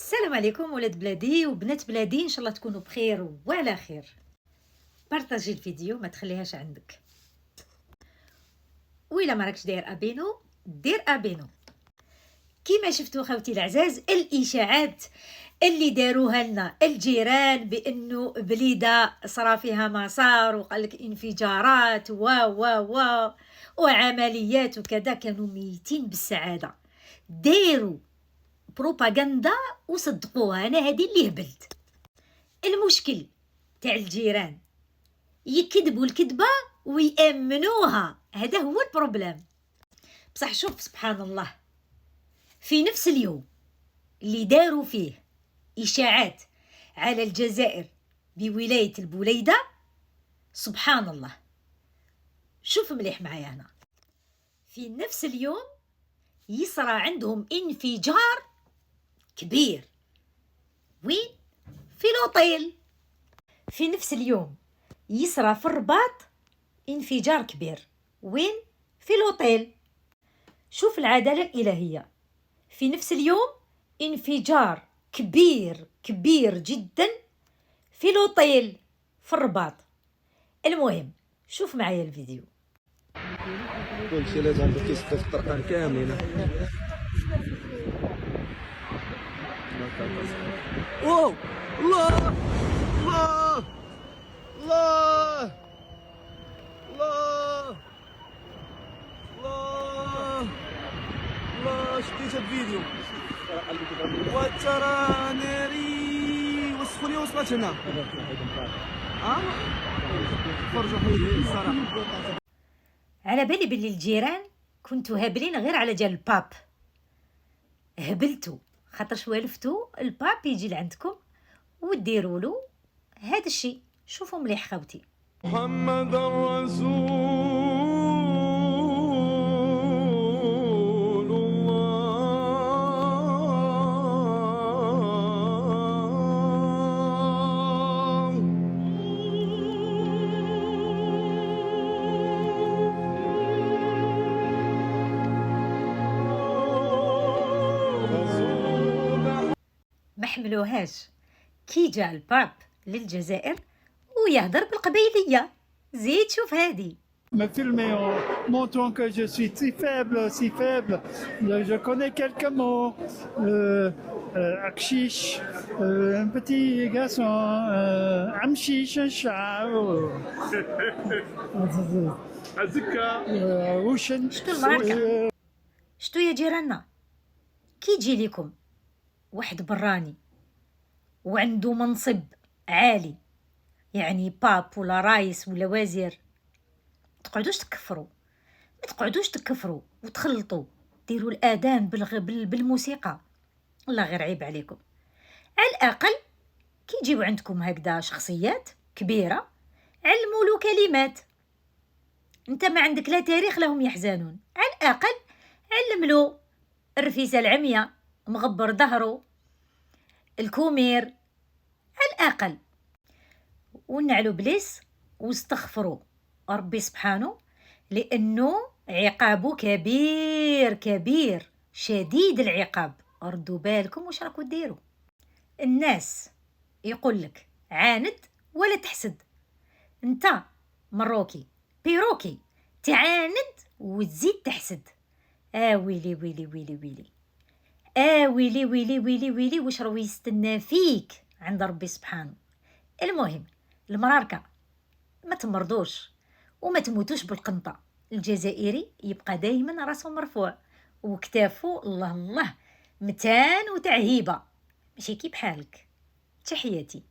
السلام عليكم ولاد بلادي وبنات بلادي، ان شاء الله تكونوا بخير وعلى خير. بارطاجي الفيديو، ما تخليهاش عندك. وإلا ما راكش داير ابينو دير ابينو. كيما شفتوا خوتي العزاز، الاشاعات اللي داروها لنا الجيران بانه بليده صرا فيها مسار وقال لك انفجارات و وعمليات وكذا، كانوا ميتين بالسعاده. ديروا بروباغندا وصدقوها. انا هذه اللي هبلت. المشكل تاع الجيران يكذبوا الكذبه ويامنوها، هذا هو البروبليم. بصح شوف سبحان الله، في نفس اليوم اللي داروا فيه اشاعات على الجزائر بولايه البوليده، سبحان الله، شوف مليح معايا هنا. في نفس اليوم يصرى عندهم انفجار كبير. وين؟ في لوطيل. في نفس اليوم يصرى في الرباط انفجار كبير. وين؟ في لوطيل. شوف العدالة الإلهية، في نفس اليوم انفجار كبير كبير جدا في لوطيل في الرباط. المهم شوف معايا الفيديو. كل شيء لازم كيسقط في الطرقان كاملين. اوه الله الله الله الله الله الله. شتيت الفيديو وترى ناري وصفوا لي وصلت هنا. فرجوا حيدي الصراحه. على بالي باللي الجيران كنتوا هابلين غير على جال الباب. هبلتوا خاطر شوالفتوا الباب يجي لعندكم وديروا له هذا الشيء. شوفوا مليح خوتي. محمد رسول الله. ما حملوهاش كي جا الباب للجزائر ويهضر بالقبيليه. زيد شوف هادي. Me filmer en montrant que je suis si faible, si faible. Je connais quelques mots. Akshish, un petit garçon. Amshish, un chat. Wushen. شتو الماركة؟ شتو يا جيراننا؟ كي يجي لكم واحد براني وعنده منصب عالي، يعني باب ولا رايس ولا وزير، تقعدوش تكفروا، ما تقعدوش تكفروا وتخلطوا، ديروا الاذان بالموسيقى. الله غير عيب عليكم. على الاقل كي يجيو عندكم هكذا شخصيات كبيره علموا له كلمات. انت ما عندك لا تاريخ لهم يحزنون، على الاقل علم له الرفيسه العمياء، مغبر ظهره، الكومير، على الاقل. ونعلو بليس واستغفروا ربي سبحانه، لانه عقابه كبير كبير شديد العقاب. ردوا بالكم واش راكو ديروا. الناس يقول لك عاند ولا تحسد. انت مروكي بيروكي تعاند وتزيد تحسد. ويلي ويلي ويلي ويلي. ويلي ويلي ويلي ويلي واش راهو يستنى فيك عند ربي سبحانه. المهم المراركه ما تمرضوش وما تموتوش بالقنطه. الجزائري يبقى دايما راسه مرفوع وكتافه الله الله متان وتعهيبه، ماشي كي بحالك. تحياتي.